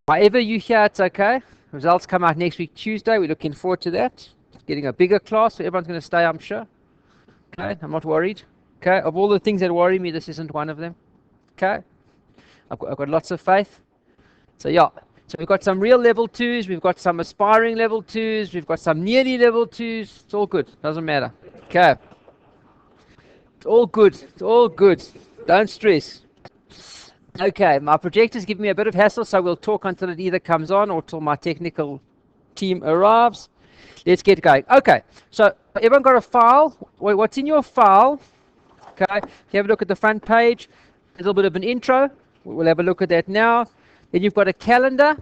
However you hear, it's okay. Results come out next week, Tuesday. We're looking forward to that. Getting a bigger class, so everyone's going to stay, I'm sure. Okay, I'm not worried. Okay, of all the things that worry me, this isn't one of them. Okay, I've got lots of faith. So yeah, so we've got some real level 2s, we've got some aspiring level 2s, we've got some nearly level 2s. It's all good, doesn't matter. Okay, it's all good, it's all good. Don't stress. Okay, my projector's giving me a bit of hassle, so we'll talk until it either comes on or till my technical team arrives. Let's get going. Okay, so everyone got a file? What's in your file? Okay, if you have a look at the front page, a little bit of an intro. We'll have a look at that now. Then you've got a calendar.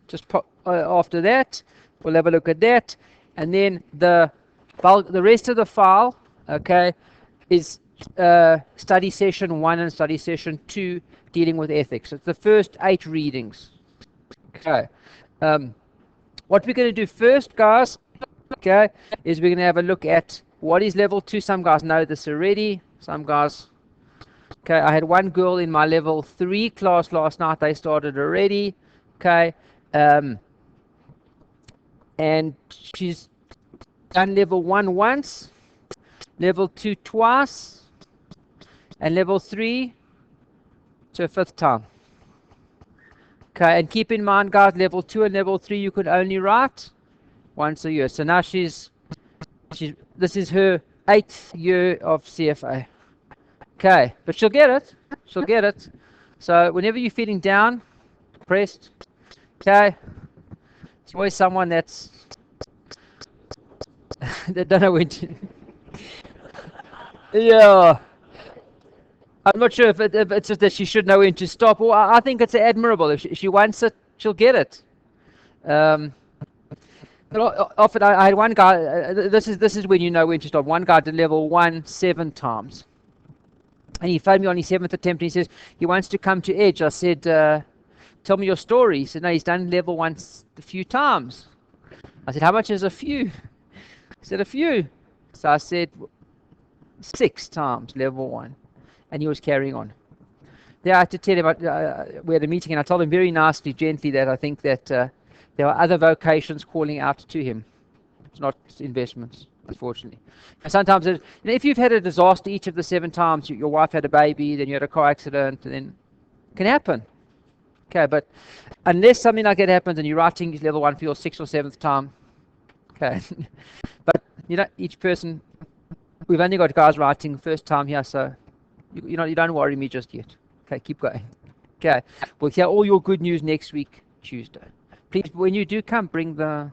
Just after that, we'll have a look at that. And then the rest of the file, okay, is study session 1 and study session 2 dealing with ethics. It's the first 8 readings. Okay. What we're going to do first, guys, okay, is we're going to have a look at what is level 2. Some guys know this already. Some guys, okay, I had one girl in my level 3 class last night. They started already, okay, and she's done level 1 once, level 2 twice, and level 3 to a 5th time. Okay, and keep in mind, guys, level 2 and level 3 you could only write once a year. So now this is her 8th year of CFA. Okay, but she'll get it. She'll get it. So whenever you're feeling down, depressed, okay, it's always someone that's that don't know when to. Yeah. I'm not sure if it's just that she should know when to stop. Or I think it's admirable. If she wants it, she'll get it. But often I had one guy. This is when you know when to stop. One guy did level 1 7 times, and he phoned me on his 7th attempt. And he says he wants to come to Edge. I said, "Tell me your story." He said, "No, he's done level 1 a few times." I said, "How much is a few?" He said, "A few." So I said, 6 times level 1. And he was carrying on. There I had to tell him, we had a meeting, and I told him very nicely, gently, that I think that there are other vocations calling out to him. It's not investments, unfortunately. And sometimes, if you've had a disaster each of the 7 times, your wife had a baby, then you had a car accident, and then it can happen. Okay, but unless something like that happens and you're writing level 1 for your 6th or 7th time, okay. But, each person, we've only got guys writing first time here, so you don't worry me just yet. Okay, keep going. Okay, we'll hear all your good news next week, Tuesday. Please, when you do come, bring the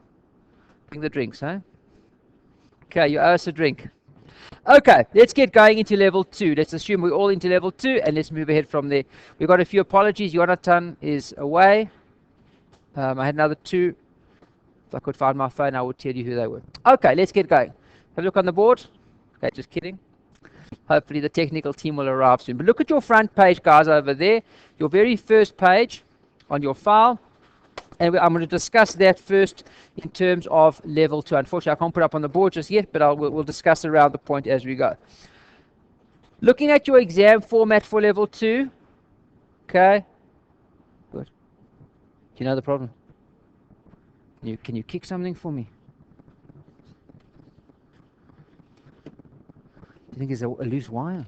drinks, huh? Okay, you owe us a drink. Okay, let's get going into level 2. Let's assume we're all into level 2, and let's move ahead from there. We've got a few apologies. Jonathan is away. I had another 2. If I could find my phone, I would tell you who they were. Okay, let's get going. Have a look on the board. Okay, just kidding. Hopefully the technical team will arrive soon. But look at your front page, guys, over there. Your very first page on your file. And I'm going to discuss that first in terms of level 2. Unfortunately, I can't put it up on the board just yet, but we'll discuss around the point as we go. Looking at your exam format for level 2. Okay. Good. Do you know the problem? Can you kick something for me? Do you think it's a loose wire?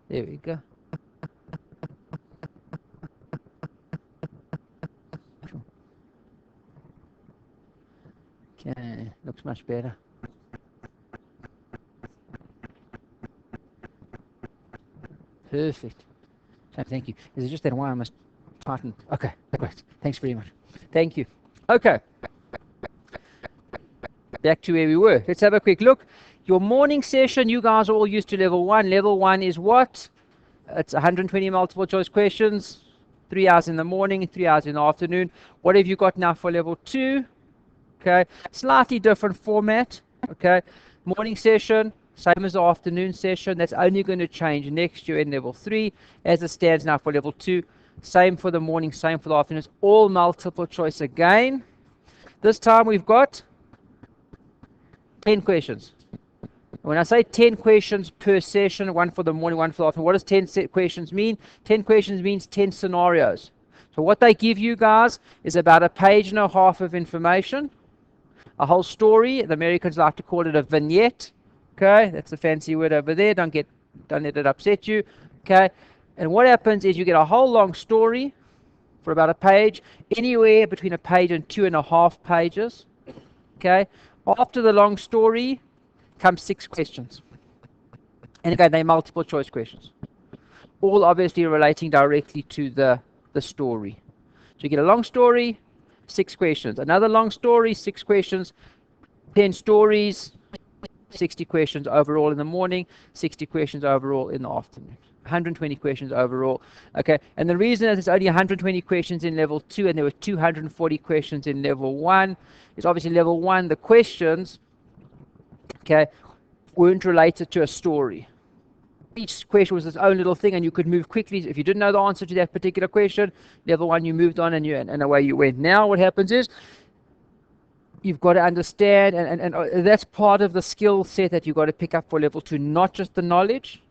There we go. Okay, looks much better. Perfect. Thank you. Is it just that wire I must tighten? Okay, great. Thanks very much. Thank you. Okay. Back to where we were. Let's have a quick look. Your morning session, you guys are all used to level 1. Level 1 is what? It's 120 multiple choice questions, 3 hours in the morning, 3 hours in the afternoon. What have you got now for level 2? Okay, slightly different format. Okay, morning session, same as the afternoon session. That's only going to change next year in level 3. As it stands now for level 2, Same for the morning, same for the afternoon. It's all multiple choice again. This time we've got 10 questions. When I say 10 questions per session, one for the morning, one for the afternoon, what does 10 questions mean? 10 questions means 10 scenarios. So what they give you guys is about a page and a half of information, a whole story. The Americans like to call it a vignette. Okay, that's a fancy word over there. Don't let it upset you. Okay, and what happens is you get a whole long story for about a page, anywhere between a page and 2.5 pages. Okay, after the long story comes 6 questions, and again they're multiple choice questions, all obviously relating directly to the story. So you get a long story, 6 questions, another long story, 6 questions, 10 stories, 60 questions overall in the morning, 60 questions overall in the afternoon, 120 questions overall. Okay, and the reason that there's only 120 questions in level 2 and there were 240 questions in level 1 is obviously level 1, the questions, okay, weren't related to a story. Each question was its own little thing, and you could move quickly. If you didn't know the answer to that particular question, level 1, you moved on and away you went. Now what happens is you've got to understand, and that's part of the skill set that you've got to pick up for level 2, not just the knowledge,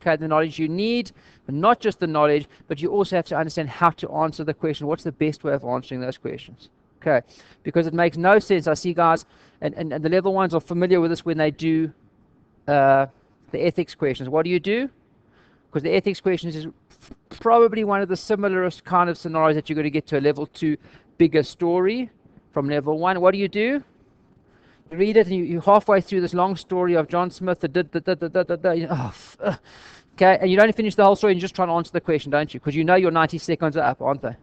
okay, the knowledge you need, but not just the knowledge, but you also have to understand how to answer the question. What's the best way of answering those questions? Okay, because it makes no sense. I see guys, and the level 1s are familiar with this when they do the ethics questions. What do you do? Because the ethics questions is probably one of the similarest kind of scenarios that you're going to get to a level 2 bigger story from level 1. What do? You read it and you're halfway through this long story of John Smith that did okay, and you don't finish the whole story and you're just trying to answer the question, don't you? Because you know your 90 seconds are up, aren't they?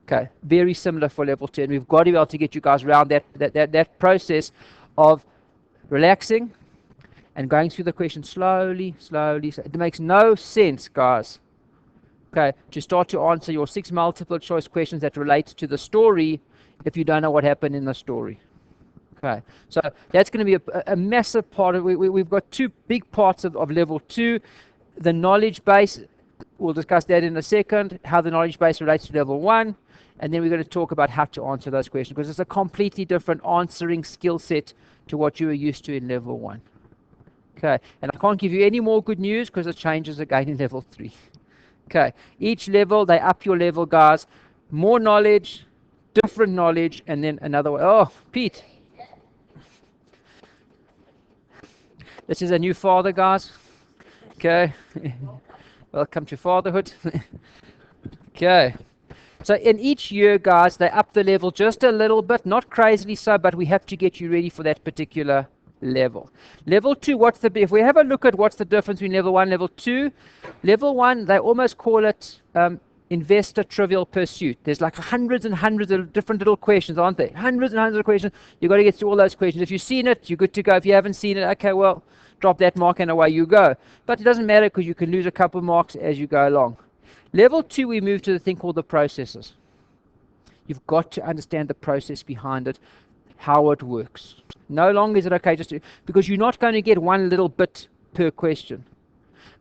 Okay, very similar for level 2, and we've got to be able to get you guys around that process of relaxing and going through the question slowly. It makes no sense, guys, okay, to start to answer your 6 multiple choice questions that relate to the story if you don't know what happened in the story. Okay, so that's going to be a massive part of we've got 2 big parts of level 2. The knowledge base, we'll discuss that in a second, how the knowledge base relates to level 1, and then we're going to talk about how to answer those questions, because it's a completely different answering skill set to what you were used to in level 1. Okay, and I can't give you any more good news because it changes again in level 3. Okay, each level, they up your level, guys. More knowledge, different knowledge, and then another way. Oh, Pete. This is a new father, guys. Okay, welcome to fatherhood. Okay, so in each year, guys, they up the level just a little bit, not crazily so, but we have to get you ready for that particular level. Level 2, if we have a look at what's the difference between level 1 and level 2, level 1, they almost call it investor trivial pursuit. There's like hundreds and hundreds of different little questions, aren't there? Hundreds and hundreds of questions. You've got to get through all those questions. If you've seen it, you're good to go. If you haven't seen it, okay, well, drop that mark and away you go. But it doesn't matter because you can lose a couple of marks as you go along. Level 2, we move to the thing called the processes. You've got to understand the process behind it, how it works. No longer is it okay because you're not going to get one little bit per question.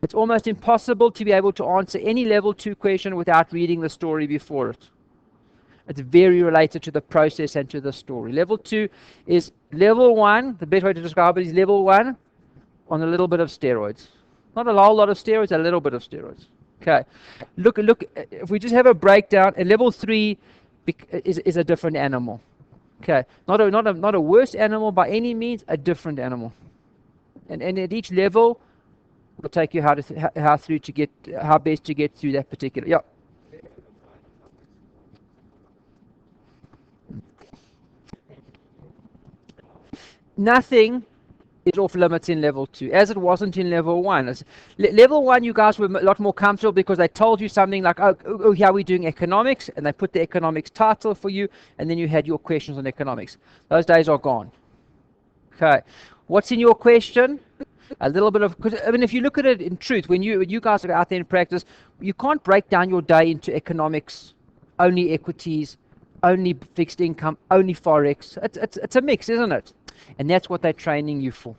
It's almost impossible to be able to answer any level 2 question without reading the story before it. It's very related to the process and to the story. Level 2 is level 1. The best way to describe it is level 1 on a little bit of steroids. Not a whole lot of steroids, a little bit of steroids. Okay. Look. If we just have a breakdown, and level 3 is a different animal. Okay, not a worse animal by any means, a different animal, and at each level, we'll take you how best to get through that particular. Yeah. Nothing is off limits in level 2, as it wasn't in level 1. Level 1, you guys were a lot more comfortable because they told you something like, oh, here we're doing economics, and they put the economics title for you, and then you had your questions on economics. Those days are gone. Okay, what's in your question? A little bit of, because I mean, if you look at it in truth, when you guys are out there in practice, you can't break down your day into economics, only equities, only fixed income, only forex. It's a mix, isn't it? And that's what they're training you for.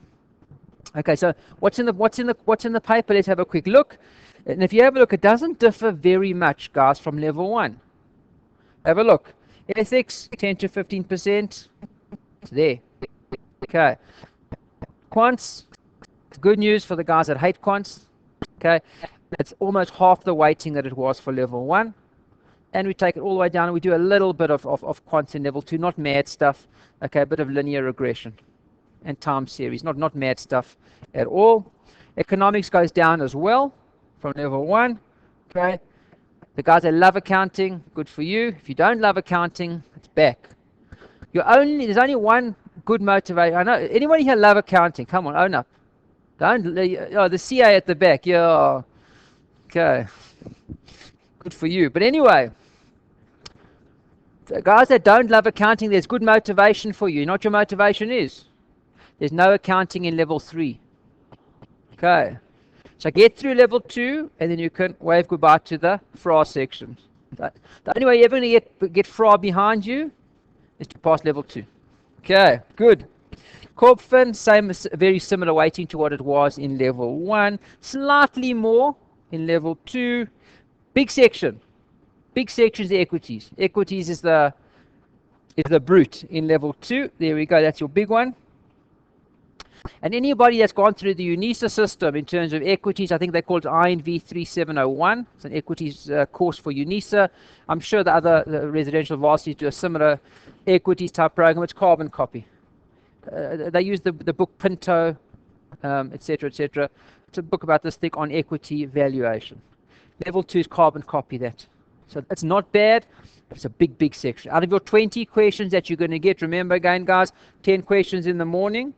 Okay, so what's in the paper? Let's have a quick look. And if you have a look, it doesn't differ very much, guys, from level 1. Have a look. Ethics, 10 to 15%. It's there. Okay. Quants, good news for the guys that hate quants. Okay. It's almost half the weighting that it was for level 1. And we take it all the way down and we do a little bit of quants in level 2, not mad stuff. Okay, a bit of linear regression and time series, not mad stuff at all. Economics goes down as well from level 1. Okay. The guys that love accounting, good for you. If you don't love accounting, it's back. There's only one good motivator. I know anybody here love accounting. Come on, own up. Don't. Oh, the CA at the back. Yeah. Okay. Good for you. But anyway, the guys that don't love accounting, there's good motivation for you. You know what your motivation is? There's no accounting in level 3. Okay. So get through level 2, and then you can wave goodbye to the FRA sections. The only way you're ever going to get FRA behind you is to pass level 2. Okay, good. CorpFin, same, very similar weighting to what it was in level 1. Slightly more in level 2. Big section. Big section is the equities. Equities is the brute in level 2. There we go. That's your big one. And anybody that's gone through the UNISA system in terms of equities, I think they call it INV 3701. It's an equities course for UNISA. I'm sure the other residential varsities do a similar equities type program. It's carbon copy. They use the book Pinto, etc., etc. It's a book about this thing on equity valuation. Level 2 is carbon copy that. So it's not bad. It's a big section. Out of your 20 questions that you're going to get, remember again, guys, 10 questions in the morning.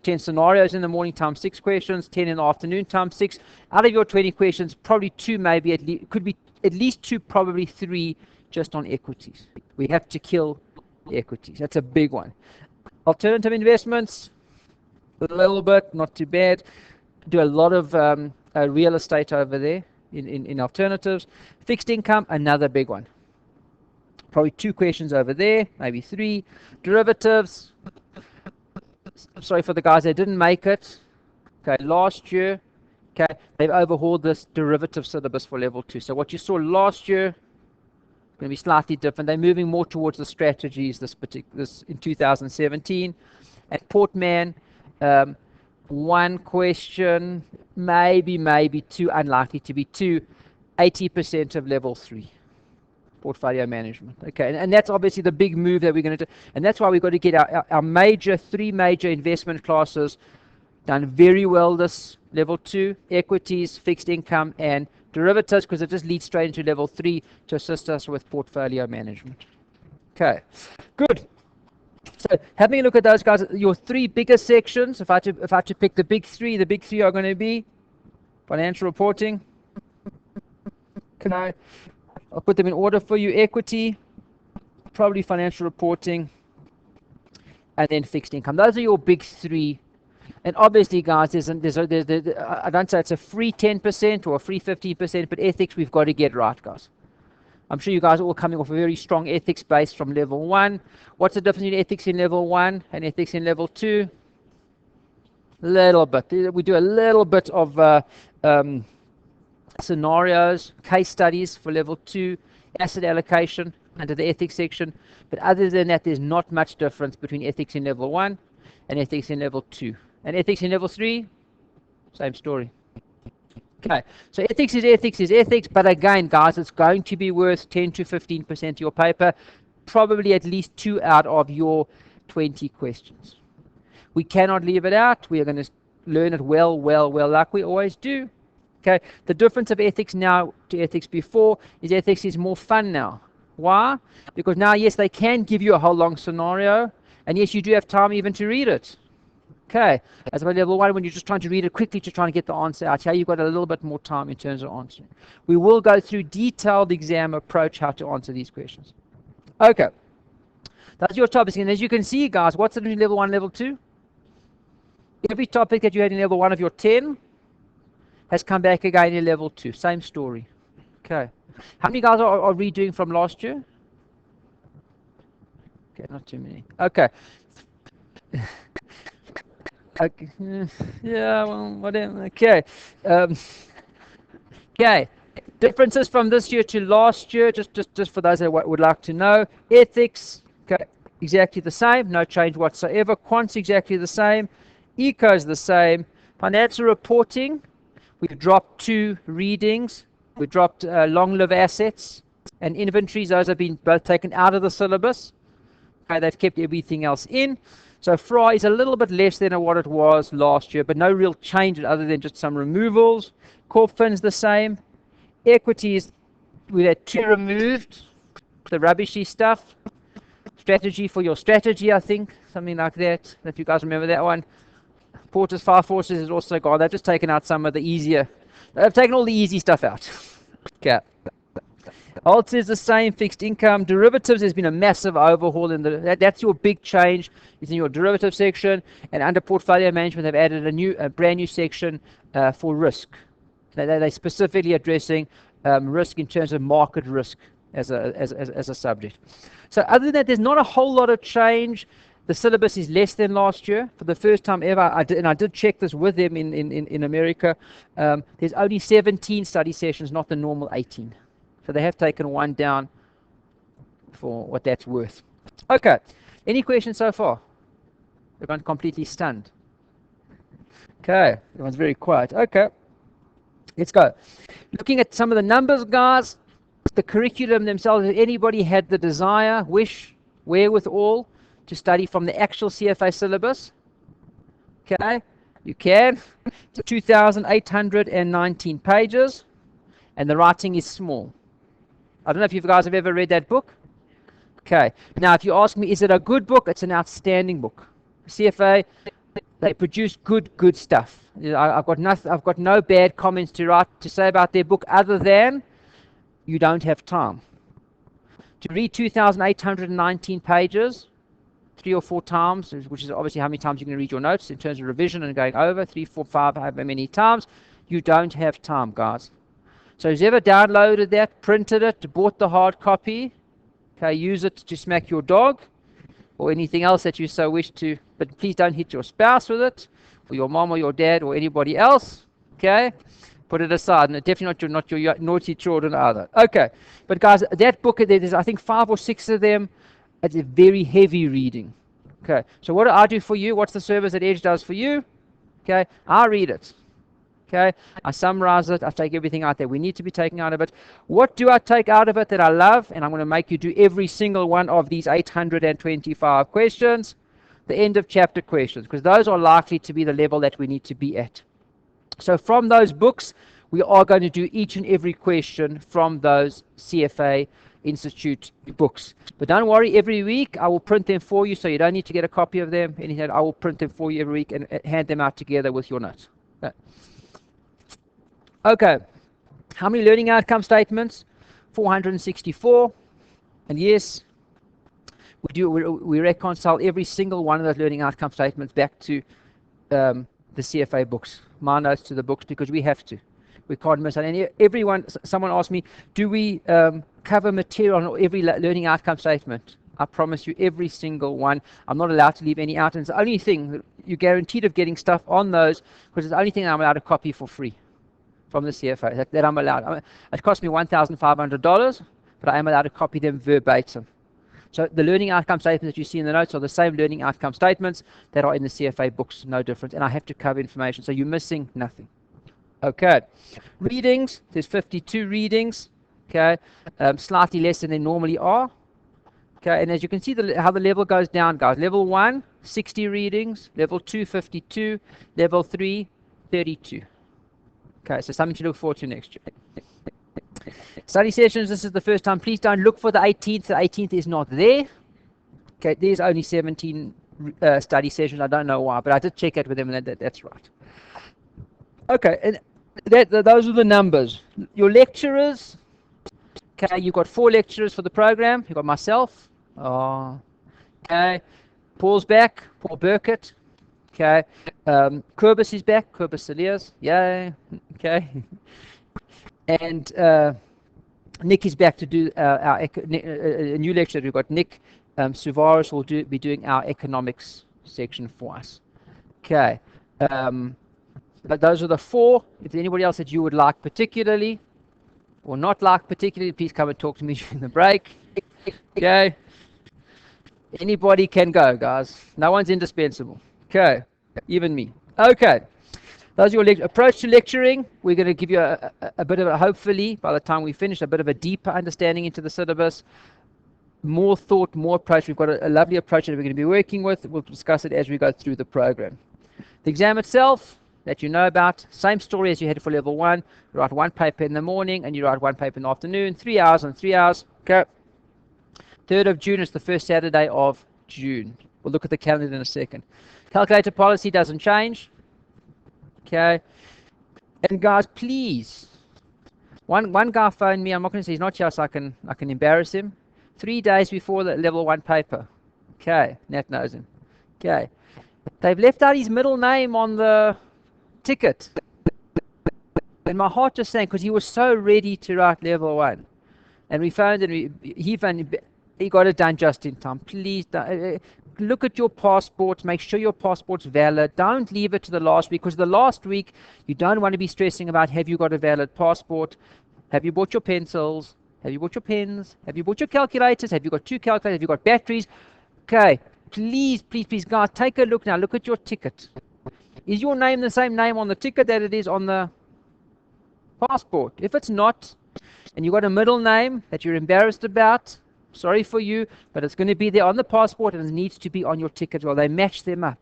10 scenarios in the morning times 6 questions, 10 in the afternoon times 6. Out of your 20 questions, probably 2 maybe, could be at least 2, probably 3 just on equities. We have to kill equities. That's a big one. Alternative investments, a little bit, not too bad. Do a lot of real estate over there in alternatives. Fixed income, another big one. Probably 2 questions over there, maybe 3. Derivatives, sorry for the guys that didn't make it. Okay, last year, okay, they've overhauled this derivative syllabus for level 2. So what you saw last year is going to be slightly different. They're moving more towards the strategies this in 2017. At Portman, 1 question, maybe 2, unlikely to be 2, 80% of level 3. Portfolio management. Okay, and that's obviously the big move that we're going to do, and that's why we've got to get our 3 major investment classes done very well this level 2: equities, fixed income, and derivatives, because it just leads straight into level 3 to assist us with portfolio management. Okay, good. So having a look at those guys, your 3 biggest sections. If I had to pick the big 3 are going to be financial reporting. Okay. I'll put them in order for you. Equity, probably financial reporting, and then fixed income. Those are your big 3. And obviously, guys, I don't say it's a free 10% or a free 15%, but ethics we've got to get right, guys. I'm sure you guys are all coming off a very strong ethics base from level 1. What's the difference between ethics in level 1 and ethics in level 2? Little bit. We do a little bit of scenarios, case studies for level 2, asset allocation under the ethics section. But other than that, there's not much difference between ethics in level 1 and ethics in level 2. And ethics in level 3, same story. Okay, so ethics is ethics, but again, guys, it's going to be worth 10 to 15% of your paper, probably at least 2 out of your 20 questions. We cannot leave it out. We are going to learn it well, like we always do. Okay, the difference of ethics now to ethics before is ethics is more fun now. Why? Because now, yes, they can give you a whole long scenario, and yes, you do have time even to read it. Okay, as about level 1, when you're just trying to read it quickly to try and get the answer out, here you've got a little bit more time in terms of answering. We will go through detailed exam approach how to answer these questions. Okay, that's your topics, and as you can see, guys, what's it in level 1, level 2? Every topic that you had in level 1 of your 10 has come back again in level 2. Same story. Okay. How many guys are redoing from last year? Okay, not too many. Okay. Okay. Yeah, well, whatever. Okay. Um, okay. Differences from this year to last year, just for those that would like to know. Ethics, okay, exactly the same, no change whatsoever. Quants exactly the same. Eco is the same. Financial reporting, we've dropped 2 readings. We dropped long-lived assets and inventories. Those have been both taken out of the syllabus. Okay, they've kept everything else in. So FRA is a little bit less than what it was last year, but no real change other than just some removals. Corp Fin's the same. Equities, we had 2 removed, the rubbishy stuff. Strategy for your strategy, I think, something like that. If you guys remember that one. Porter's 5 forces is also gone. They've just taken out some of the easier. They've taken all the easy stuff out. Okay. Alts is the same. Fixed income. Derivatives, there's been a massive overhaul in that's your big change. It's in your derivative section. And under portfolio management, they've added a brand new section for risk. They're specifically addressing risk in terms of market risk as a subject. So other than that, there's not a whole lot of change. The syllabus is less than last year. For the first time ever, I did check this with them in America. There's only 17 study sessions, not the normal 18. So they have taken 1 down for what that's worth. Okay. Any questions so far? Everyone's completely stunned. Okay. Everyone's very quiet. Okay. Let's go. Looking at some of the numbers, guys, the curriculum themselves, if anybody had the desire, wish, wherewithal to study from the actual CFA syllabus, okay, you can. It's 2,819 pages, and the writing is small. I don't know if you guys have ever read that book. Okay. Now, if you ask me, is it a good book? It's an outstanding book. CFA, they produce good stuff. I've got no bad comments to say about their book other than you don't have time. To read 2,819 pages 3 or 4 times, which is obviously how many times you're going to read your notes in terms of revision and going over, 3, 4, 5, however many times, you don't have time, guys. So who's ever downloaded that, printed it, bought the hard copy, okay, use it to smack your dog, or anything else that you so wish to, but please don't hit your spouse with it, or your mom or your dad or anybody else, okay? Put it aside, and definitely not your naughty children either. Okay, but guys, that book, there's I think 5 or 6 of them. It's a very heavy reading. Okay, so what do I do for you? What's the service that Edge does for you? Okay, I read it. Okay, I summarize it. I take everything out that we need to be taking out of it. What do I take out of it that I love? And I'm going to make you do every single one of these 825 questions, the end of chapter questions, because those are likely to be the level that we need to be at. So from those books, we are going to do each and every question from those CFA Institute books. But don't worry, every week I will print them for you, so you don't need to get a copy of them. Anything, I will print them for you every week and hand them out together with your notes. Okay. How many learning outcome statements? 464. And yes, we reconcile every single one of those learning outcome statements back to the CFA books, my notes to the books, because we have to. We can't miss it. And someone asked me, do we cover material on every learning outcome statement? I promise you, every single one. I'm not allowed to leave any out. And it's the only thing, you're guaranteed of getting stuff on those, because it's the only thing I'm allowed to copy for free from the CFA, that I'm allowed. It cost me $1,500, but I am allowed to copy them verbatim. So the learning outcome statements that you see in the notes are the same learning outcome statements that are in the CFA books, no different. And I have to cover information, so you're missing nothing. Okay. Readings, there's 52 readings, okay, slightly less than they normally are. Okay, and as you can see how the level goes down, guys. Level 1, 60 readings. Level 2, 52. Level 3, 32. Okay, so something to look forward to next year. Study sessions, this is the first time. Please don't look for the 18th. The 18th is not there. Okay, there's only 17 study sessions. I don't know why, but I did check it with them, and that's right. Okay, and those are the numbers. Your lecturers, okay, you've got 4 lecturers for the program. You've got myself. Okay, Paul's back, Paul Burkett. Okay, Kurbis is back, Kurbis Saliers. Yay. Okay. And Nick is back to do a new lecture. We've got Nick Suvaris will be doing our economics section for us. Okay. But those are the 4. If there's anybody else that you would like particularly or not like particularly, please come and talk to me during the break. Okay. Anybody can go, guys. No one's indispensable. Okay. Even me. Okay. Those are your approach to lecturing. We're going to give you a bit of a, hopefully, by the time we finish, a bit of a deeper understanding into the syllabus. More thought, more approach. We've got a lovely approach that we're going to be working with. We'll discuss it as we go through the program. The exam itself, that you know about, same story as you had for level 1. You write 1 paper in the morning and you write 1 paper in the afternoon. 3 hours and 3 hours. Okay. 3rd of June is the first Saturday of June. We'll look at the calendar in a second. Calculator policy doesn't change. Okay. And guys, please. One guy phoned me. I'm not going to say he's not here so I can embarrass him. 3 days before the level 1 paper. Okay. Nat knows him. Okay. They've left out his middle name on the ticket. And my heart just sank because he was so ready to write level 1. And we found it. He got it done just in time. Please look at your passport. Make sure your passport's valid. Don't leave it to the last week, because the last week you don't want to be stressing about, have you got a valid passport? Have you bought your pencils? Have you bought your pens? Have you bought your calculators? Have you got 2 calculators? Have you got batteries? Okay. Please, please, please, guys, take a look now. Look at your ticket. Is your name the same name on the ticket that it is on the passport? If it's not, and you've got a middle name that you're embarrassed about, sorry for you, but it's going to be there on the passport and it needs to be on your ticket. Well, they match them up.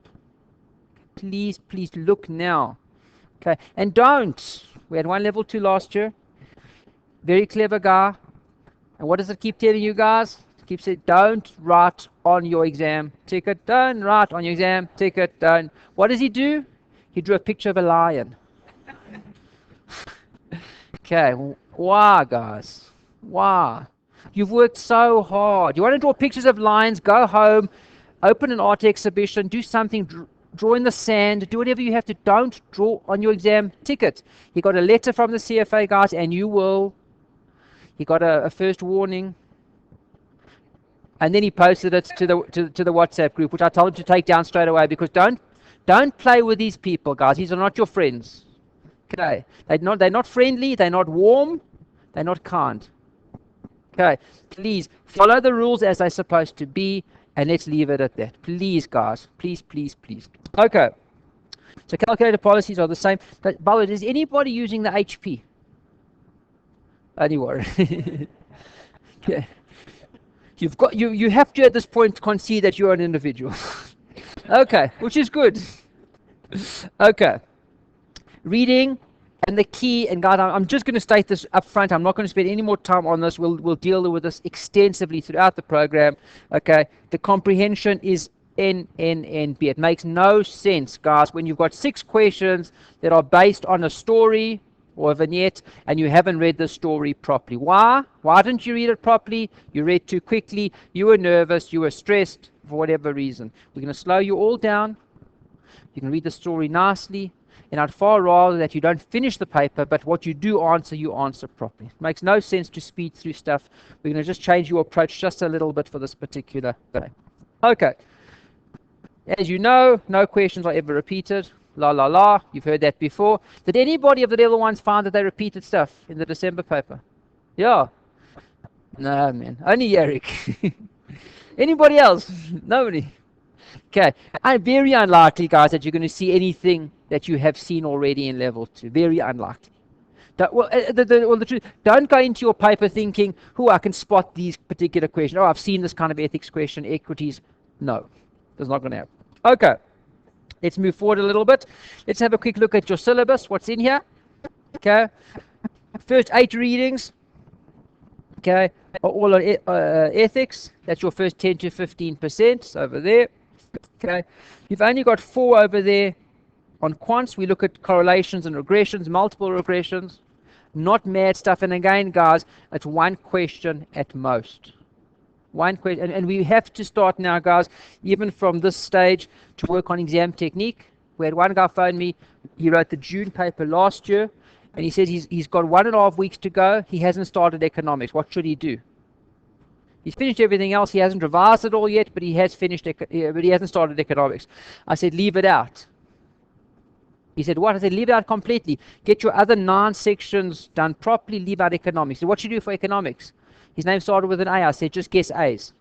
Please, please look now. Okay, and don't. We had 1 level 2 last year. Very clever guy. And what does it keep telling you guys? Keep saying, don't write on your exam ticket. Don't write on your exam ticket. Don't. What does he do? He drew a picture of a lion. Okay, why, guys? Why? You've worked so hard. You want to draw pictures of lions? Go home, open an art exhibition, do something, draw in the sand, do whatever you have to. Don't draw on your exam ticket. He got a letter from the CFA guys, and you will. He got a first warning. And then he posted it to the WhatsApp group, which I told him to take down straight away, because don't play with these people, guys. These are not your friends. Okay, they're not friendly. They're not warm. They're not kind. Okay, please follow the rules as they're supposed to be, and let's leave it at that. Please, guys. Please, please, please. Okay. So calculator policies are the same. But by the way, is anybody using the HP? Anyway. Okay. You have to at this point concede that you're an individual. Okay, which is good. Okay. Reading and the key, and guys, I'm just going to state this up front. I'm not going to spend any more time on this. We'll deal with this extensively throughout the program. Okay. The comprehension is NNNB. It makes no sense, guys, when you've got 6 questions that are based on a story or a vignette, and you haven't read the story properly. Why? Why didn't you read it properly? You read too quickly. You were nervous. You were stressed for whatever reason. We're going to slow you all down. You can read the story nicely. And I'd far rather that you don't finish the paper, but what you do answer, you answer properly. It makes no sense to speed through stuff. We're going to just change your approach just a little bit for this particular day. Okay. As you know, no questions are ever repeated. La la la, you've heard that before. Did anybody of the level 1s find that they repeated stuff in the December paper? Yeah. No, man. Only Eric. Anybody else? Nobody. Okay. And very unlikely, guys, that you're going to see anything that you have seen already in level 2. Very unlikely. The truth, don't go into your paper thinking, I can spot these particular questions. I've seen this kind of ethics question, equities. No. That's not going to happen. Okay. Let's move forward a little bit. Let's have a quick look at your syllabus. What's in here? Okay. First 8 readings. Okay. Are all on ethics. That's your first 10 to 15% over there. Okay. You've only got 4 over there on quants. We look at correlations and regressions, multiple regressions. Not mad stuff. And again, guys, it's 1 question at most. 1 question, and we have to start now, guys, even from this stage, to work on exam technique. We had one guy phone me. He wrote the June paper last year, and he said he's got 1.5 weeks to go. He hasn't started economics. What should he do? He's finished everything else. He hasn't revised it all yet, but he has finished. But he hasn't started economics. I said, leave it out. He said, what? I said, leave it out completely. Get your other 9 sections done properly, leave out economics. So what should you do for economics? His name started with an A. I said, just guess A's.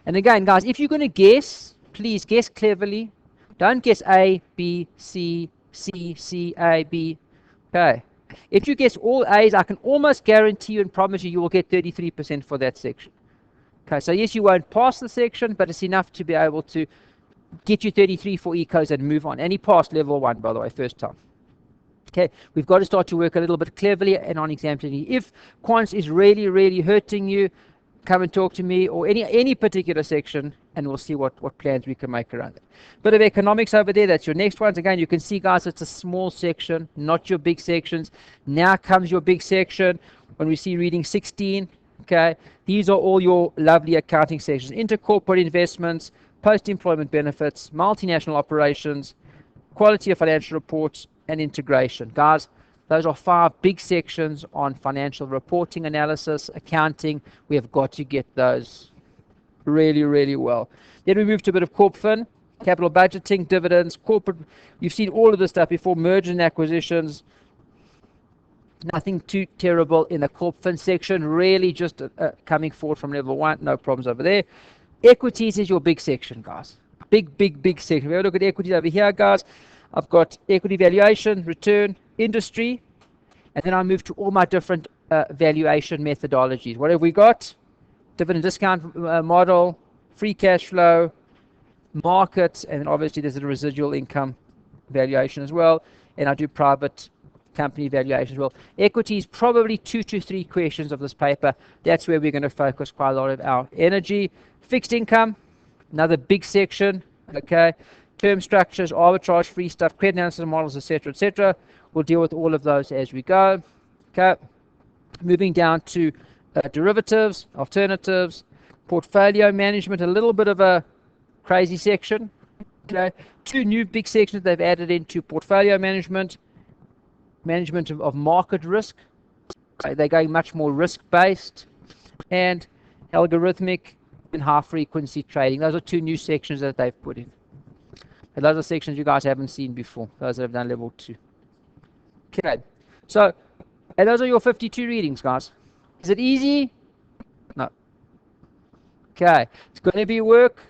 And again, guys, if you're going to guess, please guess cleverly. Don't guess A, B, C, C, C, A, B. Okay. If you guess all A's, I can almost guarantee you and promise you, you will get 33% for that section. Okay, so yes, you won't pass the section, but it's enough to be able to get you 33 for ecos and move on. And he passed level 1, by the way, first time. Okay, we've got to start to work a little bit cleverly and on exam technique. If quants is really, really hurting you, come and talk to me, or any particular section, and we'll see what plans we can make around it. Bit of economics over there, that's your next ones. Again, you can see, guys, it's a small section, not your big sections. Now comes your big section when we see reading 16. Okay, these are all your lovely accounting sections: intercorporate investments, post-employment benefits, multinational operations, quality of financial reports, and integration. Guys, those are 5 big sections on financial reporting analysis, accounting. We have got to get those really, really well. Then we move to a bit of corp fin, capital budgeting, dividends, corporate. You've seen all of this stuff before, mergers and acquisitions. Nothing too terrible in the corp fin section, really just coming forward from level 1, no problems over there. Equities is your big section, guys. Big, big, big section. If we have a look at equities over here, guys, I've got equity valuation, return, industry, and then I move to all my different valuation methodologies. What have we got? Dividend discount model, free cash flow, markets, and then obviously there's a residual income valuation as well. And I do private company valuation as well. Equity is probably 2 to 3 questions of this paper. That's where we're going to focus quite a lot of our energy. Fixed income, another big section. Okay, term structures, arbitrage, free stuff, credit analysis models, etc., etc. We'll deal with all of those as we go. Okay, moving down to derivatives, alternatives, portfolio management, a little bit of a crazy section. Okay, 2 new big sections they've added into portfolio management, management of market risk. Okay, they're going much more risk-based, and algorithmic and high-frequency trading. Those are 2 new sections that they've put in. And those are sections you guys haven't seen before, those that have done level 2. Okay, so, and those are your 52 readings, guys. Is it easy? No. Okay, it's going to be work,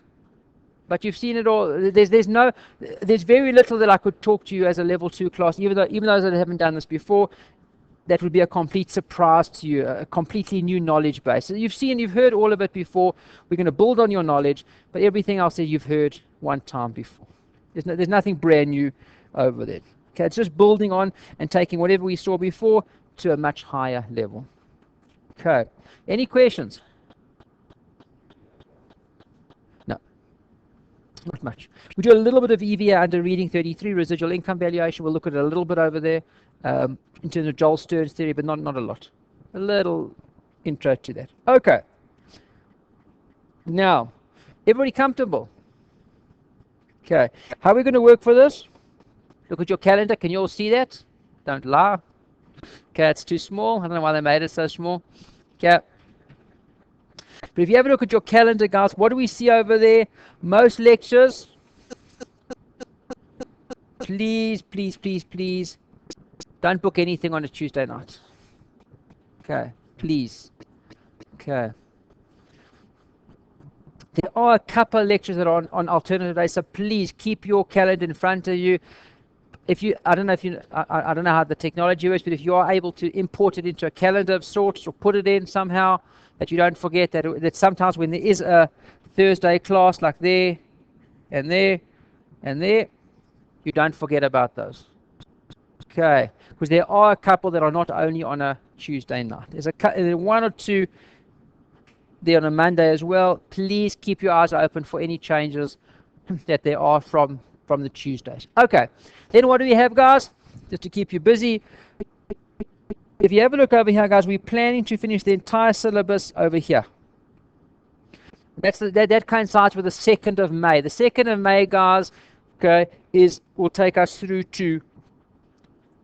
but you've seen it all. There's very little that I could talk to you as a level 2 class, even those that haven't done this before. That would be a complete surprise to you, a completely new knowledge base. So you've heard all of it before. We're going to build on your knowledge, but everything else that you've heard one time before. There's nothing brand new over there. Okay, it's just building on and taking whatever we saw before to a much higher level. Okay, any questions? No, not much. We do a little bit of EVA under reading 33, residual income valuation. We'll look at it a little bit over there. In terms of Joel Stern's theory, but not a lot. A little intro to that. Okay. Now, everybody comfortable? Okay. How are we going to work for this? Look at your calendar. Can you all see that? Don't lie. Okay, it's too small. I don't know why they made it so small. Okay. But if you have a look at your calendar, guys, what do we see over there? Most lectures. Please, please, please, please. Don't book anything on a Tuesday night. Okay, please. Okay. There are a couple of lectures that are on alternative days, so please keep your calendar in front of you. I don't know how the technology works, but if you are able to import it into a calendar of sorts or put it in somehow, that you don't forget that sometimes when there is a Thursday class like there and there and there, you don't forget about those. Okay, because there are a couple that are not only on a Tuesday night. There's 1 or 2 there on a Monday as well. Please keep your eyes open for any changes that there are from the Tuesdays. Okay, then what do we have, guys? Just to keep you busy. If you have a look over here, guys, we're planning to finish the entire syllabus over here. That coincides with the 2nd of May. The 2nd of May, guys, okay, will take us through to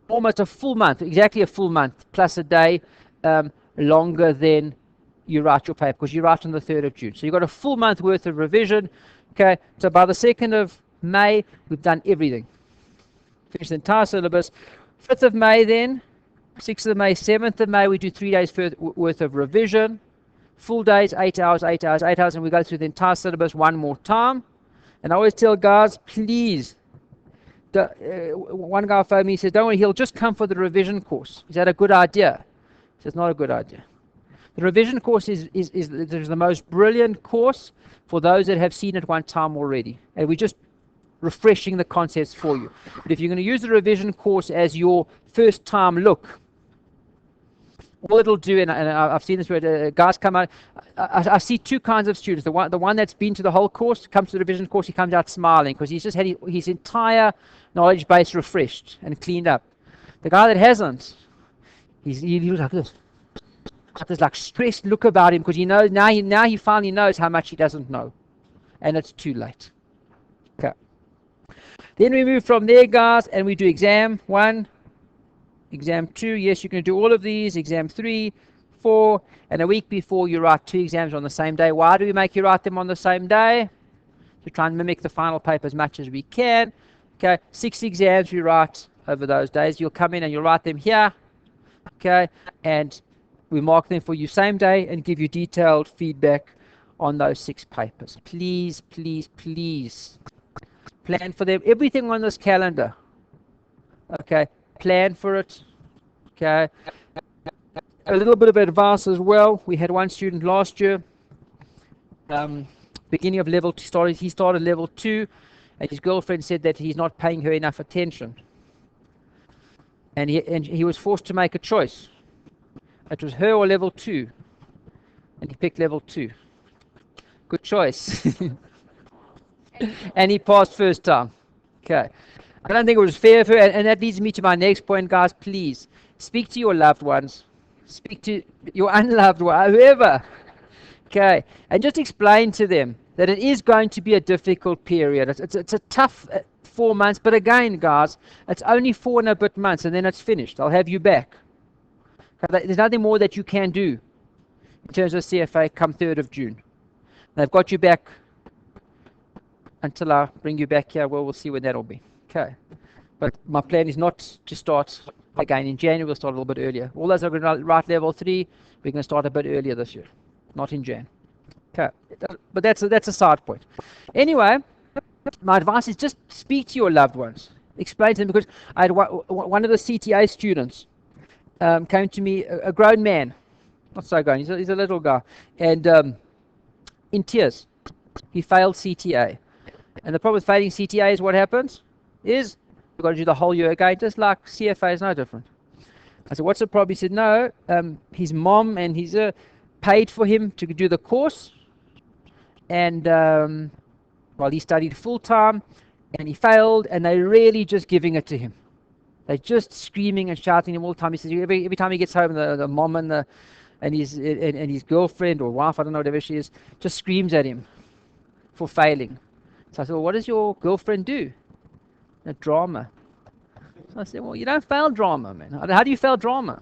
almost a full month, exactly a full month, plus a day longer than you write your paper, because you write on the 3rd of June. So you've got a full month worth of revision. Okay, so by the 2nd of May, we've done everything. finish the entire syllabus. 5th of May then, 6th of May, 7th of May, we do 3 days worth of revision. Full days, 8 hours, 8 hours, 8 hours, and we go through the entire syllabus one more time. And I always tell guys, please, one guy phoned me, he said, don't worry, he'll just come for the revision course. Is that a good idea? He said, it's not a good idea. The revision course is the most brilliant course for those that have seen it one time already. And we're just refreshing the concepts for you. But if you're going to use the revision course as your first time look, all it'll do, and I've seen this where guys come out, I see two kinds of students. The one that's been to the whole course, comes to the revision course, he comes out smiling because he's just had his entire knowledge base refreshed and cleaned up. The guy that hasn't, he looks like this. Got this like stressed look about him because he knows now he finally knows how much he doesn't know, and it's too late. Okay. Then we move from there, guys, and we do exam 1, exam 2. Yes, you can do all of these. Exam 3, 4, and a week before you write 2 exams on the same day. Why do we make you write them on the same day? To try and mimic the final paper as much as we can. Okay, 6 exams we write over those days. You'll come in and you'll write them here. Okay, and we mark them for you same day and give you detailed feedback on those 6 papers. Please, please, please plan for them. Everything on this calendar. Okay, plan for it. Okay. A little bit of advice as well. We had one student last year, beginning of level 2, he started level 2, and his girlfriend said that he's not paying her enough attention. And he was forced to make a choice. It was her or level 2. And he picked level 2. Good choice. And he passed first time. Okay. I don't think it was fair for her. And that leads me to my next point, guys. Please, speak to your loved ones. Speak to your unloved one, whoever. Okay. And just explain to them that it is going to be a difficult period. It's a tough 4 months. But again, guys, it's only 4 and a bit months, and then it's finished. I'll have you back. There's nothing more that you can do in terms of CFA come 3rd of June. They've got you back until I bring you back here. Well, we'll see when that'll be. Okay. But my plan is not to start again in January. We'll start a little bit earlier. All those are going to write level 3. We're going to start a bit earlier this year, not in Jan. Okay. But that's a side point. Anyway, my advice is just speak to your loved ones. Explain to them, because I had one of the CTA students came to me, a grown man, not so grown, he's a little guy, and in tears, he failed CTA. And the problem with failing CTA is what happens is you've got to do the whole year again, just like CFA is no different. I said, what's the problem? He said, no, his mom and his paid for him to do the course, and well, he studied full time, and he failed, and they're really just giving it to him. They're just screaming and shouting him all the time. He says every time he gets home, the mom and his girlfriend or wife, I don't know, whatever she is, just screams at him for failing. So I said, well, what does your girlfriend do? A drama. So I said, well, you don't fail drama, man. How do you fail drama?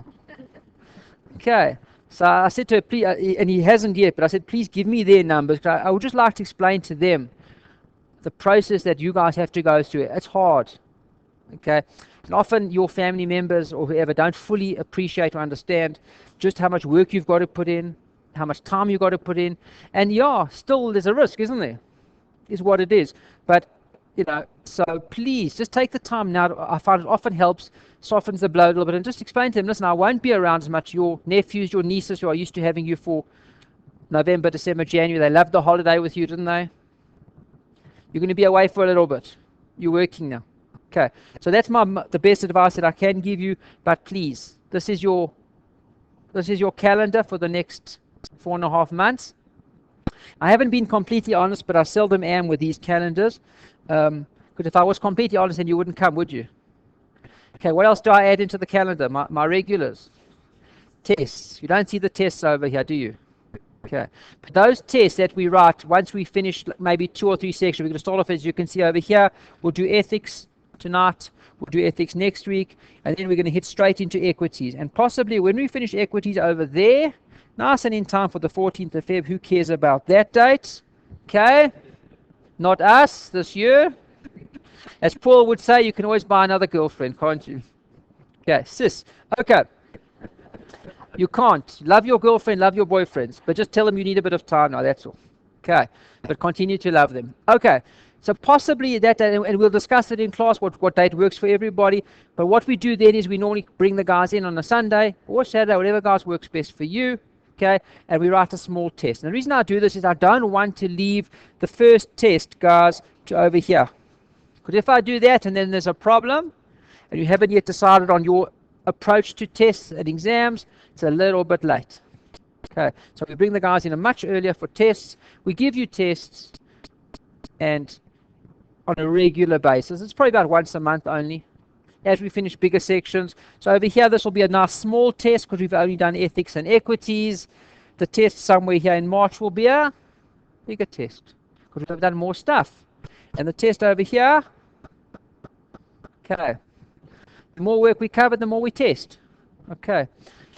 Okay. So I said to her, please, and he hasn't yet, but I said, please give me their numbers. I would just like to explain to them the process that you guys have to go through. It's hard. Okay. And often your family members or whoever don't fully appreciate or understand just how much work you've got to put in, how much time you've got to put in. And yeah, still there's a risk, isn't there? Is what it is. But, you know, so please just take the time now. I find it often helps, softens the blow a little bit, and just explain to them, listen, I won't be around as much. Your nephews, your nieces who are used to having you for November, December, January, they loved the holiday with you, didn't they? You're going to be away for a little bit. You're working now. Okay, so that's the best advice that I can give you. But please, this is your calendar for the next 4.5 months. I haven't been completely honest, but I seldom am with these calendars. Because if I was completely honest, then you wouldn't come, would you? Okay, what else do I add into the calendar? My regulars. Tests. You don't see the tests over here, do you? Okay. But those tests that we write, once we finish maybe 2 or 3 sections, we're going to start off, as you can see over here. We'll do ethics tonight. We'll do ethics next week. And then we're going to hit straight into equities. And possibly when we finish equities over there, nice and in time for the 14th of Feb. Who cares about that date? Okay. Not us this year. As Paul would say, you can always buy another girlfriend, can't you? Okay, sis. Okay. You can't. Love your girlfriend, love your boyfriends, but just tell them you need a bit of time now, that's all. Okay. But continue to love them. Okay. So possibly that, and we'll discuss it in class, what date works for everybody. But what we do then is we normally bring the guys in on a Sunday or Saturday, whatever guys works best for you. Okay. And we write a small test. And the reason I do this is I don't want to leave the first test, guys, to over here. Because if I do that and then there's a problem, and you haven't yet decided on your approach to tests and exams, it's a little bit late. Okay, so we bring the guys in a much earlier for tests. We give you tests, and on a regular basis. It's probably about once a month only, as we finish bigger sections. So over here, this will be a nice small test because we've only done ethics and equities. The test somewhere here in March will be a bigger test because we've done more stuff. And the test over here, okay. The more work we cover, the more we test. Okay.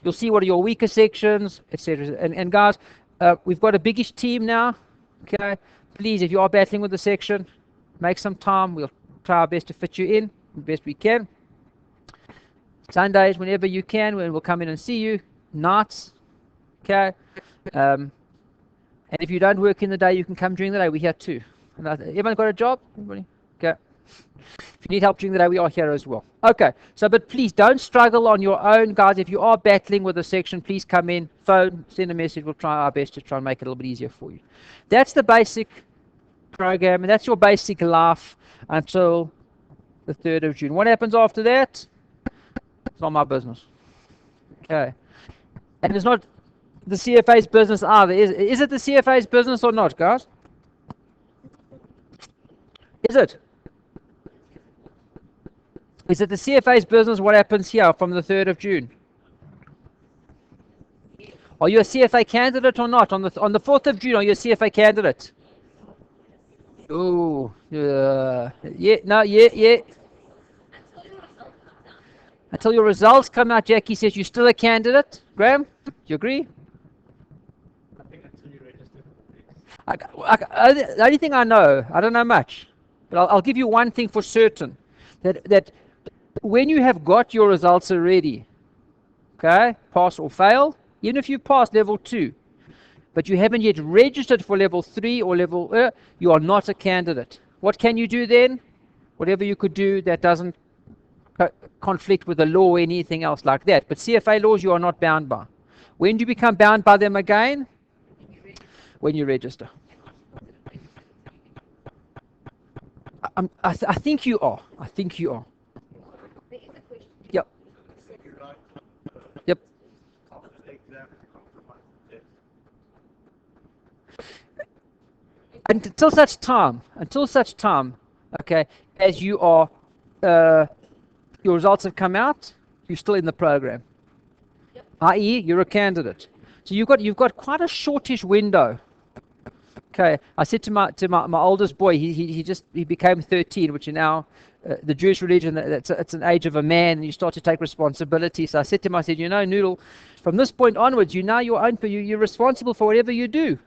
You'll see what are your weaker sections, etc. And guys, we've got a biggish team now. Okay. Please, if you are battling with the section, make some time. We'll try our best to fit you in the best we can. Sundays, whenever you can, we'll come in and see you. Nights. Okay. And if you don't work in the day, you can come during the day. We're here too. Everyone got a job? Everybody? Okay. If you need help during the day, we are here as well. Okay, so but please don't struggle on your own, guys. If you are battling with a section, please come in, phone, send a message. We'll try our best to try and make it a little bit easier for you. That's the basic program, and that's your basic life until the 3rd of June. What happens after that? It's not my business. Okay. And it's not the CFA's business either. Is it the CFA's business or not, guys? Is it? Is it the CFA's business what happens here from the 3rd of June? Are you a CFA candidate or not? On the 4th of June, are you a CFA candidate? Oh, yeah, yeah. Until your results come out, Jackie says you're still a candidate. Graham, do you agree? I think until you register. The only thing I know, I don't know much, but I'll give you one thing for certain, that when you have got your results already, okay, pass or fail, even if you pass level 2, but you haven't yet registered for level 3 or level, you are not a candidate. What can you do then? Whatever you could do that doesn't conflict with the law or anything else like that. But CFA laws you are not bound by. When do you become bound by them again? When you register. I think you are. I think you are. Yep. Yep. Until such time, okay, as you are, your results have come out, you're still in the program. Yep. I.e., you're a candidate. So you've got quite a shortish window. Okay, I said to my oldest boy, he became 13, which in our the Jewish religion, it's an age of a man, and you start to take responsibility. So I said to him, I said, Noodle, from this point onwards, you're responsible for whatever you do.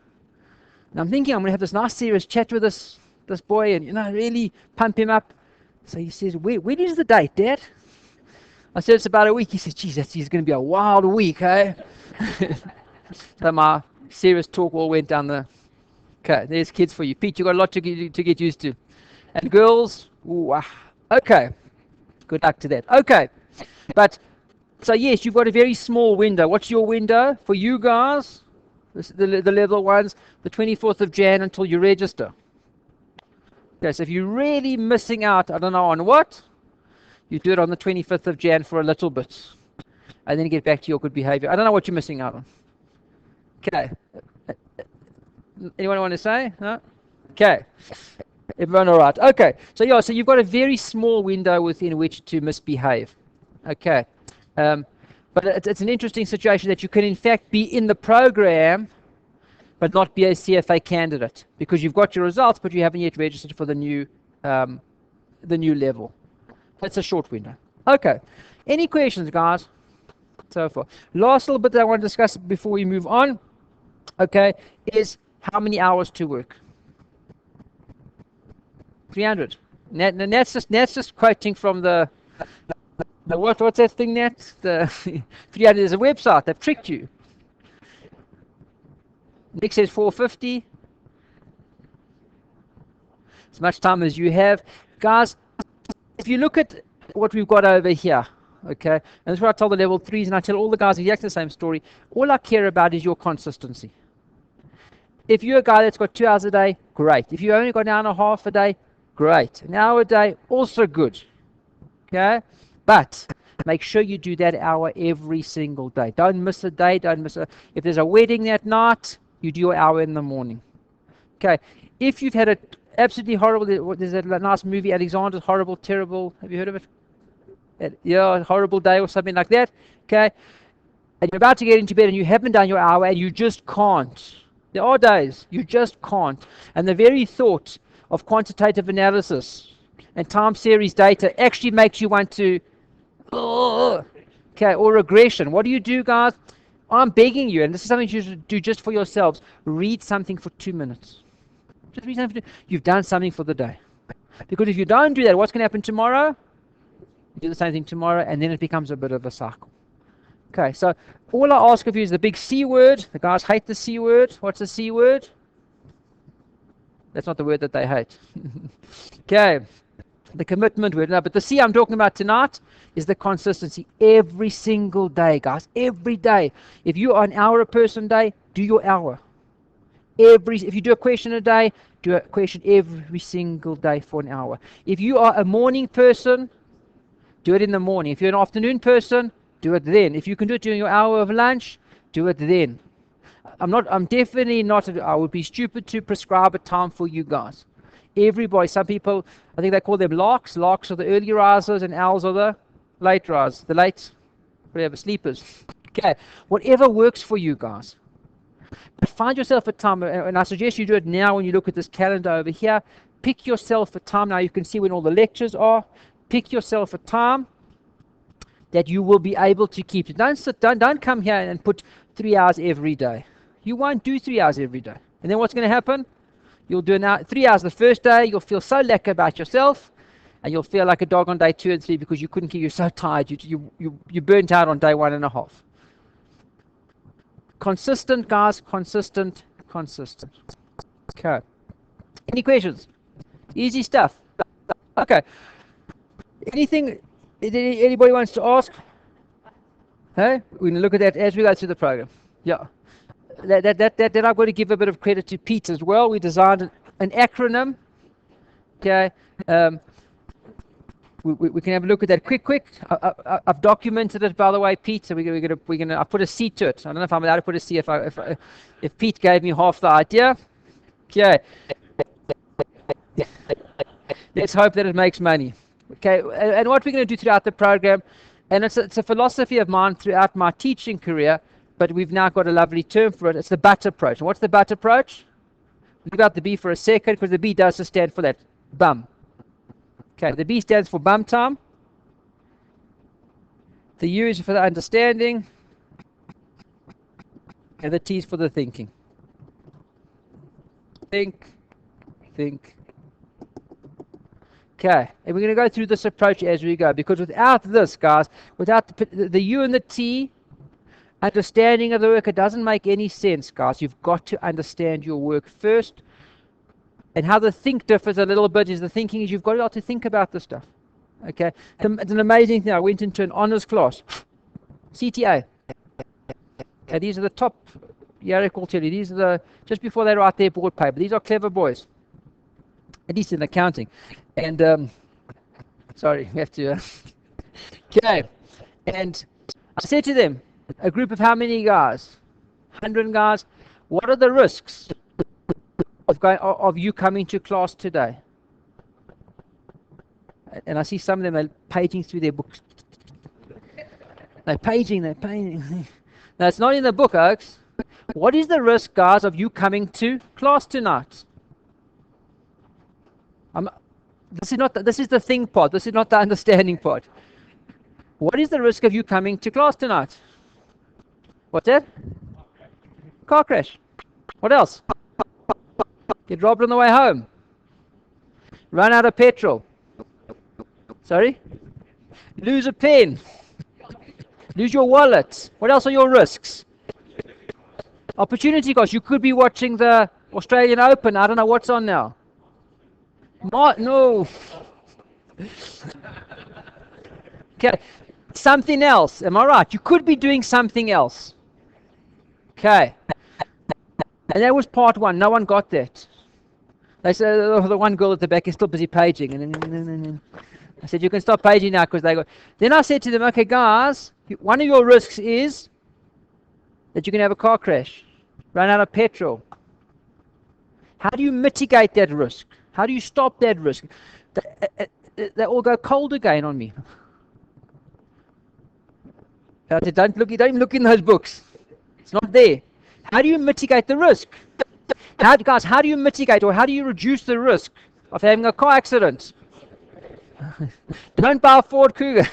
And I'm thinking I'm going to have this nice serious chat with this boy and, really pump him up. So he says, when is the date, Dad? I said, it's about a week. He says, geez, it's going to be a wild week, eh? So my serious talk all went down the... Okay, there's kids for you. Pete, you've got a lot to get used to. And girls, ooh, okay. Good luck to that. Okay. But, so yes, you've got a very small window. What's your window? For you guys, the level ones, the 24th of Jan until you register. Okay, so if you're really missing out, I don't know on what, you do it on the 25th of Jan for a little bit. And then get back to your good behavior. I don't know what you're missing out on. Okay. Anyone want to say? No? Okay. Everyone all right? Okay. So yeah, so you've got a very small window within which to misbehave. Okay. But it's an interesting situation that you can in fact be in the program but not be a CFA candidate because you've got your results but you haven't yet registered for the new level. That's a short window. Okay. Any questions, guys? So far. Last little bit that I want to discuss before we move on, okay, is how many hours to work? 300. And that's just quoting from the what's that thing, Nat? The 300. There's a website. They've tricked you. Nick says 450. As much time as you have. Guys, if you look at what we've got over here, okay, and that's what I tell the level 3s, and I tell all the guys exactly the same story. All I care about is your consistency. If you're a guy that's got 2 hours a day, great. If you only got an hour and a half a day, great. An hour a day, also good. Okay? But make sure you do that hour every single day. Don't miss a day. If there's a wedding that night, you do your hour in the morning. Okay? If you've had a absolutely horrible, there's a nice movie, Alexander's Horrible, Terrible. Have you heard of it? Yeah, Horrible Day or something like that. Okay? And you're about to get into bed and you haven't done your hour and you just can't. There are days you just can't. And the very thought of quantitative analysis and time series data actually makes you want to, okay, or regression. What do you do, guys? I'm begging you, and this is something you should do just for yourselves. Read something for 2 minutes. Just read something. You've done something for the day. Because if you don't do that, what's going to happen tomorrow? You do the same thing tomorrow, and then it becomes a bit of a cycle. Okay, so all I ask of you is the big C word. The guys hate the C word. What's the C word? That's not the word that they hate. Okay, the commitment word. No, but the C I'm talking about tonight is the consistency. Every single day, guys. Every day. If you are an hour a person day, do your hour. If you do a question a day, do a question every single day for an hour. If you are a morning person, do it in the morning. If you're an afternoon person, do it then. If you can do it during your hour of lunch, do it then. I'm definitely not, I would be stupid to prescribe a time for you guys. Everybody, some people, I think they call them larks. Larks are the early risers and owls are the late risers. The late, whatever, sleepers. Okay, whatever works for you guys. But find yourself a time, and I suggest you do it now when you look at this calendar over here. Pick yourself a time. Now you can see when all the lectures are. Pick yourself a time that you will be able to keep. Don't come here and put 3 hours every day. You won't do 3 hours every day. And then what's going to happen? You'll do 3 hours the first day. You'll feel so lekker about yourself, and you'll feel like a dog on day 2 and 3 because you couldn't keep. You're so tired. You burnt out on day 1.5. Consistent, guys. Consistent. Okay. Any questions? Easy stuff. Okay. Anything anybody wants to ask? Hey, we can look at that as we go through the program. Yeah. Then I've got to give a bit of credit to Pete as well. We designed an acronym. Okay. We can have a look at that quick. I've documented it, by the way, Pete. So we're gonna. I put a C to it. I don't know if I'm allowed to put a C if Pete gave me half the idea. Okay. Let's hope that it makes money. Okay. And what we're going to do throughout the program, and it's a philosophy of mine throughout my teaching career, but we've now got a lovely term for it. It's the BUT approach. And what's the BUT approach? Think about the B for a second, because the B does stand for that. Bum. Okay, the B stands for bum time. The U is for the understanding. And the T is for the thinking. Think. Okay, and we're going to go through this approach as we go, because without this, guys, without the U and the T, understanding of the work, it doesn't make any sense, guys. You've got to understand your work first. And how the think differs a little bit is the thinking is you've got to think about this stuff. Okay, it's an amazing thing. I went into an honors class, CTA. Okay, these are the top, Yarek will tell you, these are just before they write their board paper. These are clever boys, at least in accounting. And, sorry, we have to, okay. And I said to them, a group of how many guys? 100 guys. What are the risks of you coming to class today? And I see some of them are paging through their books. They're paging. No, it's not in the book, Oaks. What is the risk, guys, of you coming to class tonight? This is the think part. This is not the understanding part. What is the risk of you coming to class tonight? What's that? Car crash. What else? Get robbed on the way home. Run out of petrol. Sorry? Lose a pen. Lose your wallet. What else are your risks? Opportunity cost. You could be watching the Australian Open. I don't know what's on now. No. Okay. Something else. Am I right? You could be doing something else. Okay. And that was part one. No one got that. They said, oh, the one girl at the back is still busy paging. And I said, you can stop paging now because they got. Then I said to them, okay, guys, one of your risks is that you can have a car crash, run out of petrol. How do you mitigate that risk? How do you stop that risk? They all go cold again on me. I said, don't even look in those books. It's not there. How do you mitigate the risk? How do you mitigate or how do you reduce the risk of having a car accident? Don't buy a Ford Cougar.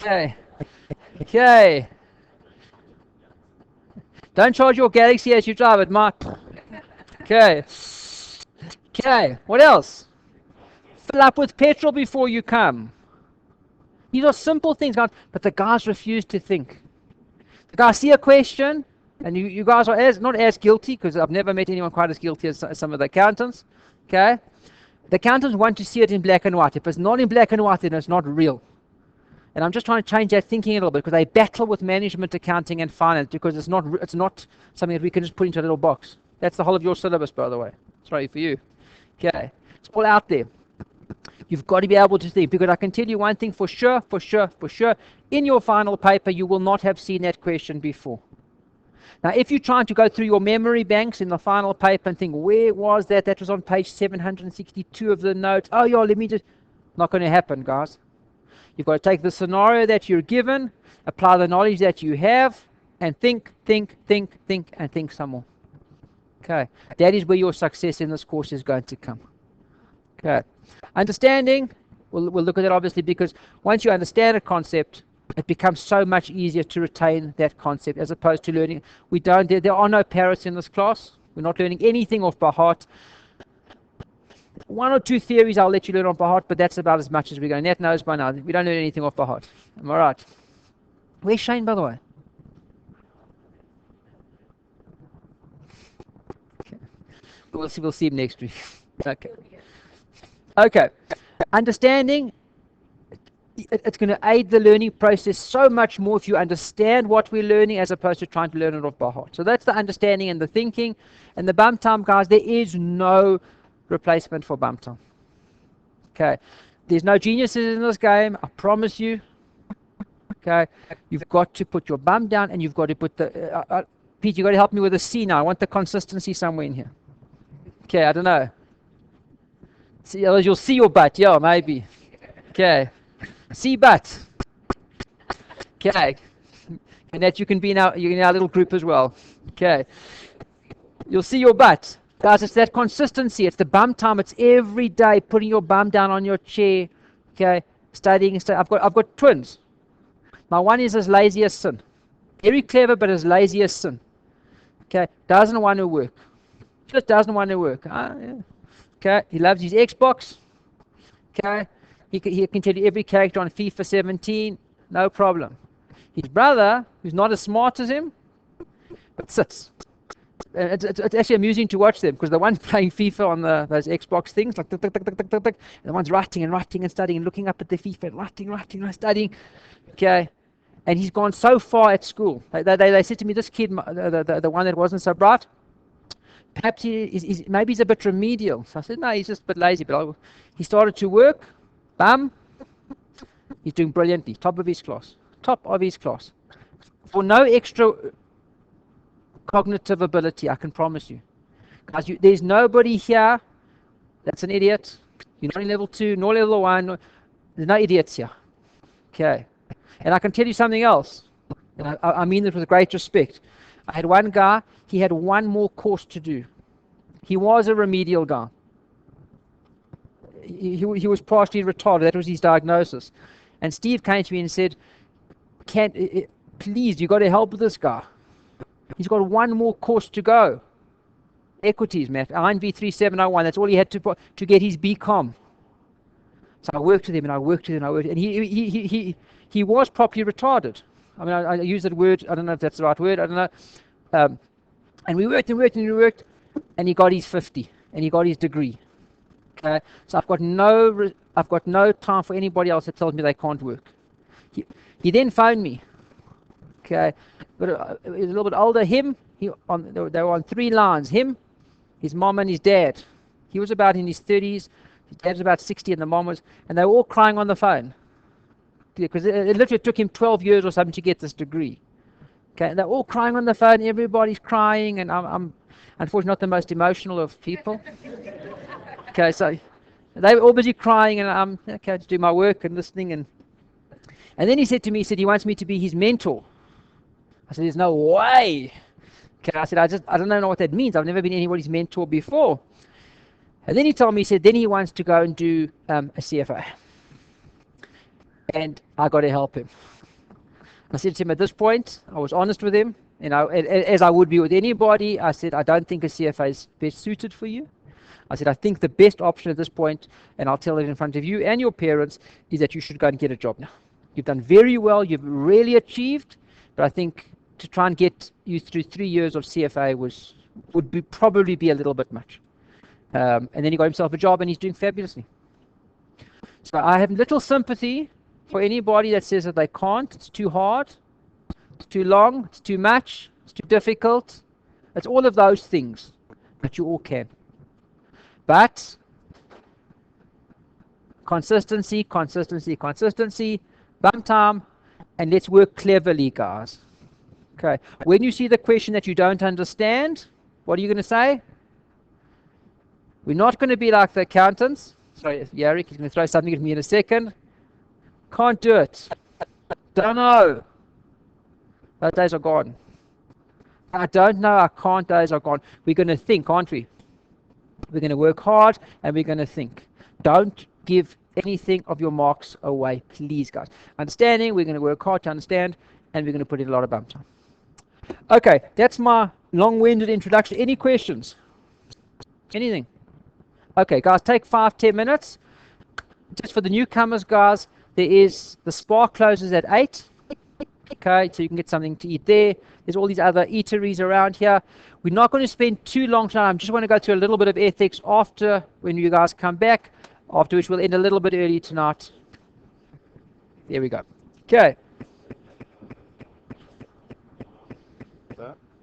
Okay. Don't charge your Galaxy as you drive it, Mark. Okay. What else? Fill up with petrol before you come. These are simple things, guys, but the guys refuse to think. The guys see a question, and you guys are not as guilty, because I've never met anyone quite as guilty as some of the accountants. Okay? The accountants want to see it in black and white. If it's not in black and white, then it's not real. And I'm just trying to change that thinking a little bit, because they battle with management, accounting, and finance, because it's not something that we can just put into a little box. That's the whole of your syllabus, by the way. Sorry for you. Okay? It's all out there. You've got to be able to think, because I can tell you one thing for sure. In your final paper, you will not have seen that question before. Now, if you're trying to go through your memory banks in the final paper and think, where was that? That was on page 762 of the notes. Oh, yeah, let me just... Not going to happen, guys. You've got to take the scenario that you're given, apply the knowledge that you have, and think, and think some more. Okay. That is where your success in this course is going to come. Okay. Understanding, we'll look at it obviously, because once you understand a concept, it becomes so much easier to retain that concept as opposed to learning. There are no parrots in this class. We're not learning anything off by heart. One or two theories I'll let you learn off by heart, but that's about as much as we're going. Nat knows by now. We don't learn anything off by heart. Am I right? Where's Shane, by the way? Okay. We'll see him next week. Okay. Understanding, it's going to aid the learning process so much more if you understand what we're learning as opposed to trying to learn it off by heart. So that's the understanding and the thinking. And the bump time, guys, there is no replacement for bump time. Okay. There's no geniuses in this game, I promise you. Okay. You've got to put your bum down and you've got to put the... Pete, you've got to help me with the C now. I want the consistency somewhere in here. Okay, I don't know. See, otherwise you'll see your butt. Yeah, maybe. Okay. See butt. Okay. And that you can be in our little group as well. Okay. You'll see your butt. Guys, it's that consistency. It's the bum time. It's every day putting your bum down on your chair. Okay. Studying. I've got twins. My one is as lazy as sin. Very clever, but as lazy as sin. Okay. Doesn't want to work. Just doesn't want to work. Yeah. Okay, he loves his Xbox. Okay, he can tell you every character on FIFA 17, no problem. His brother, who's not as smart as him, but sits. It's actually amusing to watch them, because the one's playing FIFA on those Xbox things, like tick, tick, tick, tick, tick, tick, tick, and the one's writing and studying and looking up at the FIFA and writing and studying. Okay, and he's gone so far at school. They said to me, this kid, the one that wasn't so bright, perhaps maybe he's a bit remedial. So I said, no, he's just a bit lazy. But he started to work. Bam. He's doing brilliantly. Top of his class. For no extra cognitive ability, I can promise you. Guys, there's nobody here that's an idiot. You're not in level 2, nor level 1. There's no idiots here. Okay. And I can tell you something else. And I mean this with great respect. I had one guy, he had one more course to do. He was a remedial guy. He was partially retarded. That was his diagnosis. And Steve came to me and said, please, you got to help this guy. He's got one more course to go. Equities, math, INV 3701. That's all he had to get his BCom. So I worked with him and I worked with him and I worked, and he was properly retarded. I mean, I use that word. I don't know if that's the right word. I don't know. And we worked and worked and we worked, and he got his 50 and he got his degree. Okay, so I've got no time for anybody else that tells me they can't work. He then phoned me. Okay, but he was a little bit older. They were on 3 lines. Him, his mom, and his dad. He was about in his 30s. His dad was about 60, and the mom was, and they were all crying on the phone because it literally took him 12 years or something to get this degree. Okay, and they're all crying on the phone. Everybody's crying, and I'm unfortunately not the most emotional of people. Okay, so they were all busy crying, and I'm okay to do my work and listening, and then he said to me, he wants me to be his mentor. I said, there's no way. Okay, I said, I don't know what that means. I've never been anybody's mentor before. And then he told me, he said, then he wants to go and do a CFA. And I got to help him. I said to him at this point, I was honest with him, as I would be with anybody. I said, I don't think a CFA is best suited for you. I said, I think the best option at this point, and I'll tell it in front of you and your parents, is that you should go and get a job now. You've done very well. You've really achieved. But I think to try and get you through 3 years of CFA would probably be a little bit much. And then he got himself a job, and he's doing fabulously. So I have little sympathy for anybody that says that they can't. It's too hard. It's too long. It's too much. It's too difficult. It's all of those things. But you all can. But consistency, consistency, consistency, bump time, and let's work cleverly, guys. Okay. When you see the question that you don't understand, what are you going to say? We're not going to be like the accountants. Sorry, Yarik, he's going to throw something at me in a second. Can't do it. Don't know. Those days are gone. I don't know, I can't, days are gone. We're going to think, aren't we? We're going to work hard and we're going to think. Don't give anything of your marks away, please, guys. Understanding, we're going to work hard to understand, and we're going to put in a lot of bump time. Okay, that's my long-winded introduction. Any questions? Anything? Okay, guys, take 5-10 minutes. Just for the newcomers, guys, the Spark closes at 8. Okay, so you can get something to eat there. There's all these other eateries around here. We're not going to spend too long time. I just want to go through a little bit of ethics after, when you guys come back, after which we'll end a little bit early tonight. There we go. Okay.